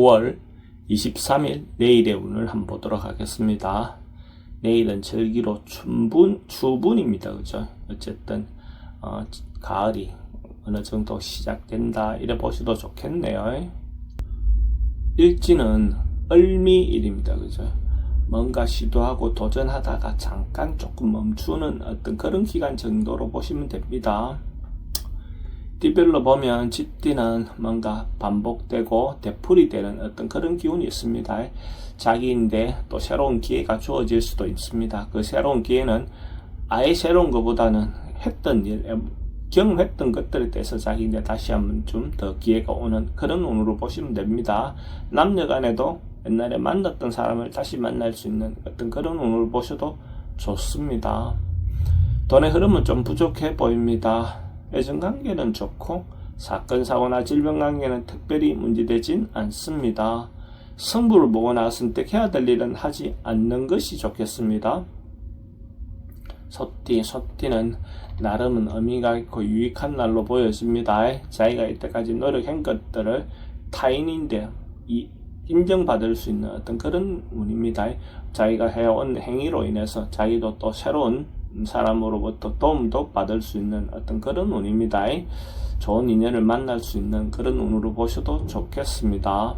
5월 23일 내일의 운을 한번 보도록 하겠습니다. 내일은 절기로 추분입니다. 그죠? 어쨌든 가을이 어느 정도 시작된다 이래 보셔도 좋겠네요. 일지는 을미일입니다. 그죠? 뭔가 시도하고 도전하다가 잠깐 조금 멈추는 어떤 그런 기간 정도로 보시면 됩니다. 띠별로 보면 쥐띠는 뭔가 반복되고 되풀이 되는 어떤 그런 기운이 있습니다. 자기인데 또 새로운 기회가 주어질 수도 있습니다. 그 새로운 기회는 아예 새로운 것보다는 했던 일, 경험했던 것들에 대해서 자기인데 다시 한번 좀 더 기회가 오는 그런 운으로 보시면 됩니다. 남녀 간에도 옛날에 만났던 사람을 다시 만날 수 있는 어떤 그런 운으로 보셔도 좋습니다. 돈의 흐름은 좀 부족해 보입니다. 애정관계는 좋고 사건, 사고나 질병 관계는 특별히 문제되진 않습니다. 승부를 보거나 선택해야 될 일은 하지 않는 것이 좋겠습니다. 소띠는 나름은 의미가 있고 유익한 날로 보여집니다. 자기가 이때까지 노력한 것들을 타인인데 인정받을 수 있는 어떤 그런 운입니다. 자기가 해온 행위로 인해서 자기도 또 새로운 사람으로부터 도움도 받을 수 있는 어떤 그런 운입니다. 좋은 인연을 만날 수 있는 그런 운으로 보셔도 좋겠습니다.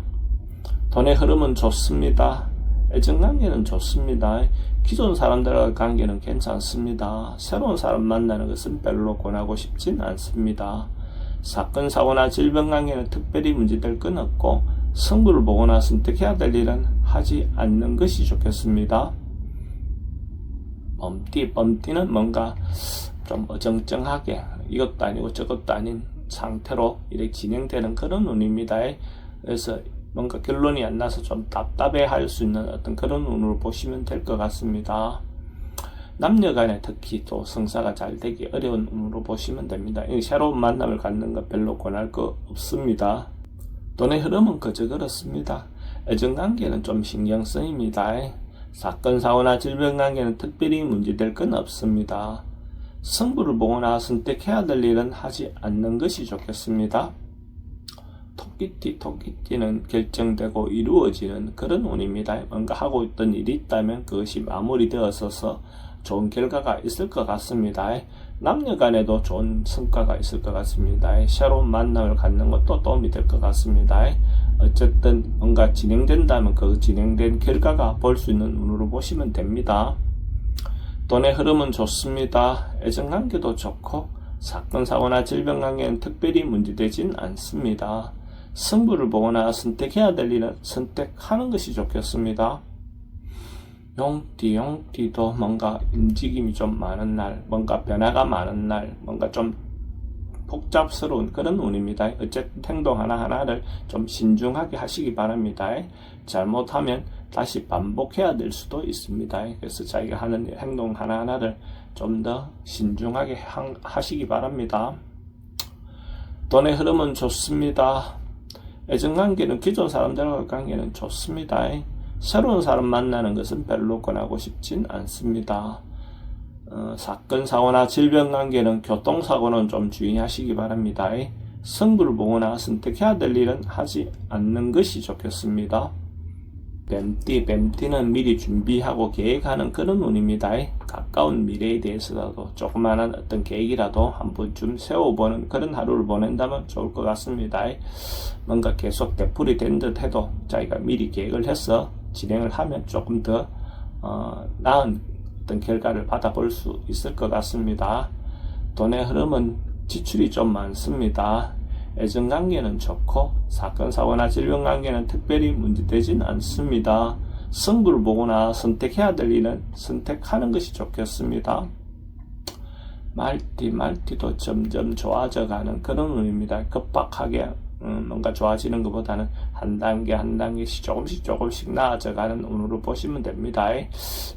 돈의 흐름은 좋습니다. 애정관계는 좋습니다. 기존 사람들과 관계는 괜찮습니다. 새로운 사람 만나는 것은 별로 권하고 싶진 않습니다. 사건, 사고나 질병 관계는 특별히 문제될 건 없고 승부를 보거나 선택해야 될 일은 하지 않는 것이 좋겠습니다. 범띠는 뭔가 좀 어정쩡하게 이것도 아니고 저것도 아닌 상태로 이렇게 진행되는 그런 운입니다. 그래서 뭔가 결론이 안 나서 좀 답답해 할 수 있는 어떤 그런 운으로 보시면 될 것 같습니다. 남녀 간에 특히 또 성사가 잘 되기 어려운 운으로 보시면 됩니다. 새로운 만남을 갖는 것 별로 권할 거 없습니다. 돈의 흐름은 그저 그렇습니다. 애정관계는 좀 신경 쓰입니다. 사건, 사고나 질병 관계는 특별히 문제될 건 없습니다. 승부를 보거나 선택해야 될 일은 하지 않는 것이 좋겠습니다. 토끼띠는 결정되고 이루어지는 그런 운입니다. 뭔가 하고 있던 일이 있다면 그것이 마무리되어서 좋은 결과가 있을 것 같습니다. 남녀 간에도 좋은 성과가 있을 것 같습니다. 새로운 만남을 갖는 것도 도움이 될 것 같습니다. 어쨌든 뭔가 진행된다면 그 진행된 결과가 볼 수 있는 운으로 보시면 됩니다. 돈의 흐름은 좋습니다. 애정관계도 좋고 사건, 사고나 질병 관계는 특별히 문제되진 않습니다. 승부를 보거나 선택해야 될 일은 선택하는 것이 좋겠습니다. 용띠도 뭔가 움직임이 좀 많은 날, 뭔가 변화가 많은 날, 뭔가 좀 복잡스러운 그런 운입니다. 어쨌든 행동 하나하나를 좀 신중하게 하시기 바랍니다. 잘못하면 다시 반복해야 될 수도 있습니다. 그래서 자기가 하는 행동 하나하나를 좀 더 신중하게 하시기 바랍니다. 돈의 흐름은 좋습니다. 애정관계는 기존 사람들과 관계는 좋습니다. 새로운 사람 만나는 것은 별로 권하고 싶진 않습니다. 사건, 사고나 질병 관계는 교통사고는 좀 주의하시기 바랍니다. 승부를 보거나 선택해야 될 일은 하지 않는 것이 좋겠습니다. 뱀띠는 미리 준비하고 계획하는 그런 운입니다. 가까운 미래에 대해서라도 조그마한 어떤 계획이라도 한 번쯤 세워보는 그런 하루를 보낸다면 좋을 것 같습니다. 뭔가 계속 되풀이 된 듯 해도 자기가 미리 계획을 해서 진행을 하면 조금 더 나은 어떤 결과를 받아볼 수 있을 것 같습니다. 돈의 흐름은 지출이 좀 많습니다. 애정관계는 좋고 사건, 사고나 질병 관계는 특별히 문제되진 않습니다. 승부를 보거나 선택해야 될 일은 선택하는 것이 좋겠습니다. 말띠도 점점 좋아져가는 그런 운입니다. 급박하게 뭔가 좋아지는 것보다는 한 단계씩 조금씩 나아져가는 운으로 보시면 됩니다.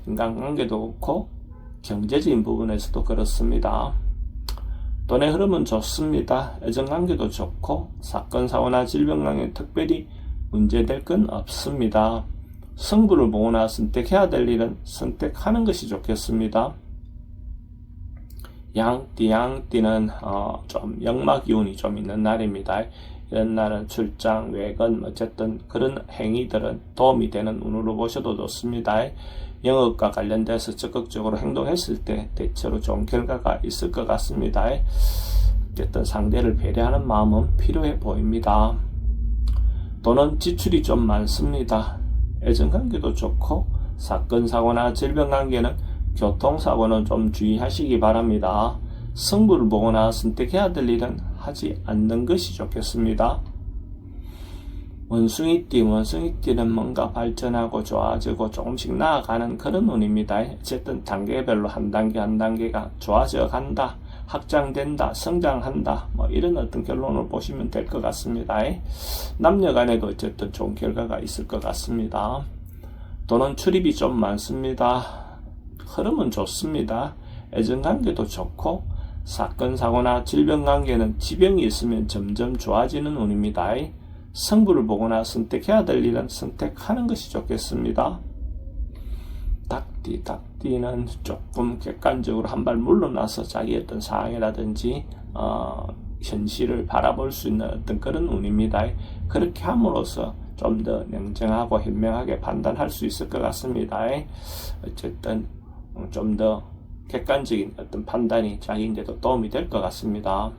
인간관계도 그렇고 경제적인 부분에서도 그렇습니다. 돈의 흐름은 좋습니다. 애정관계도 좋고 사건, 사고나 질병 관계는 특별히 문제될 건 없습니다. 승부를 보거나 선택해야 될 일은 선택하는 것이 좋겠습니다. 양띠는 좀 역마 기운이 좀 있는 날입니다. 이런 날은 출장, 외근, 어쨌든 그런 행위들은 도움이 되는 운으로 보셔도 좋습니다. 영업과 관련돼서 적극적으로 행동했을 때 대체로 좋은 결과가 있을 것 같습니다. 어쨌든 상대를 배려하는 마음은 필요해 보입니다. 또는 지출이 좀 많습니다. 애정관계도 좋고 사건, 사고나 질병 관계는 교통사고는 좀 주의하시기 바랍니다. 승부를 보거나 선택해야 될 일은 하지 않는 것이 좋겠습니다. 원숭이띠는 뭔가 발전하고 좋아지고 조금씩 나아가는 그런 운입니다. 어쨌든 단계별로 한 단계 한 단계가 좋아져 간다, 확장된다, 성장한다, 뭐 이런 어떤 결론을 보시면 될 것 같습니다. 남녀 간에도 어쨌든 좋은 결과가 있을 것 같습니다. 돈은 출입이 좀 많습니다. 흐름은 좋습니다. 애정관계도 좋고 사건, 사고나 질병 관계는 지병이 있으면 점점 좋아지는 운입니다. 승부를 보거나 선택해야 될 일은 선택하는 것이 좋겠습니다. 닭띠는 조금 객관적으로 한 발 물러나서 자기 어떤 상황이라든지 현실을 바라볼 수 있는 어떤 그런 운입니다. 그렇게 함으로써 좀 더 냉정하고 현명하게 판단할 수 있을 것 같습니다. 어쨌든 좀 더 객관적인 어떤 판단이 자기인데도 도움이 될 것 같습니다.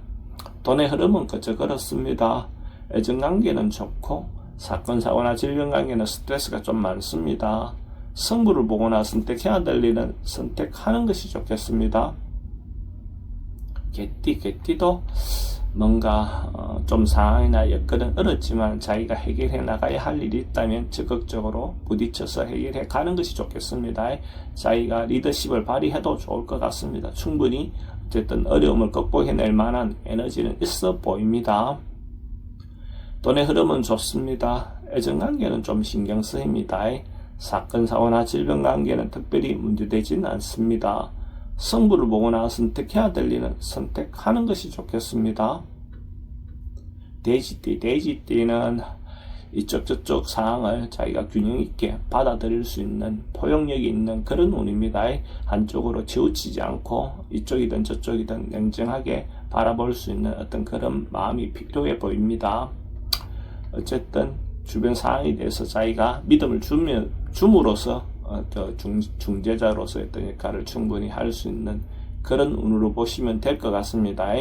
돈의 흐름은 그저 그렇습니다. 애정관계는 좋고 사건, 사고나 질병 관계는 스트레스가 좀 많습니다. 승부를 보거나 선택해야 될 일은 선택하는 것이 좋겠습니다. 개띠도 뭔가 좀 상황이나 여건은 어렵지만 자기가 해결해 나가야 할 일이 있다면 적극적으로 부딪혀서 해결해 가는 것이 좋겠습니다. 자기가 리더십을 발휘해도 좋을 것 같습니다. 충분히 어쨌든 어려움을 극복해낼 만한 에너지는 있어 보입니다. 돈의 흐름은 좋습니다. 애정관계는 좀 신경 쓰입니다. 사건, 사고나 질병 관계는 특별히 문제되지는 않습니다. 승부를 보거나 선택해야 될 일은 선택하는 것이 좋겠습니다. 돼지띠는 이쪽 저쪽 상황을 자기가 균형 있게 받아들일 수 있는 포용력이 있는 그런 운입니다. 한쪽으로 치우치지 않고 이쪽이든 저쪽이든 냉정하게 바라볼 수 있는 어떤 그런 마음이 필요해 보입니다. 어쨌든 주변 상황에 대해서 자기가 믿음을 줌으로써 중재자로서 어떤 역할을 충분히 할 수 있는 그런 운으로 보시면 될 것 같습니다.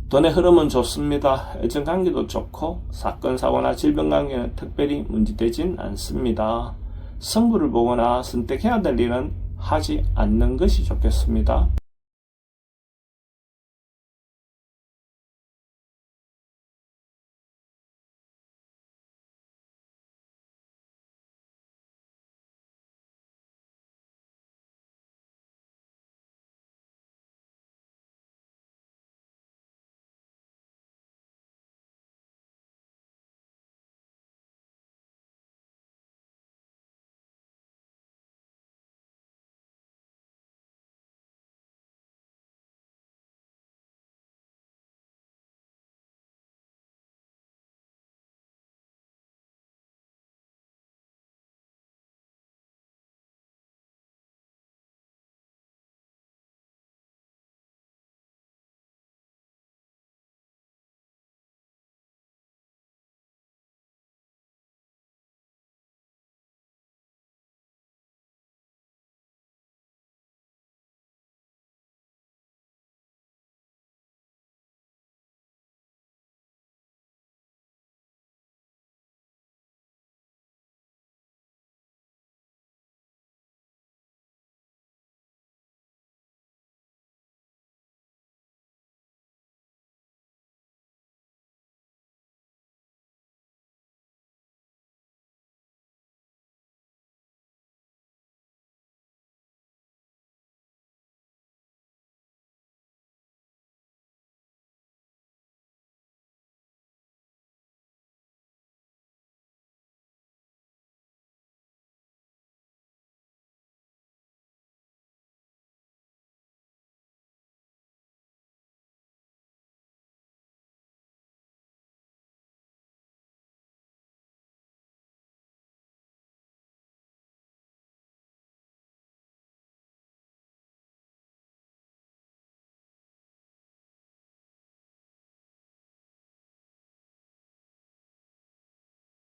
돈의 흐름은 좋습니다. 애정관계도 좋고 사건, 사고나 질병 관계는 특별히 문제되진 않습니다. 승부를 보거나 선택해야 될 일은 하지 않는 것이 좋겠습니다.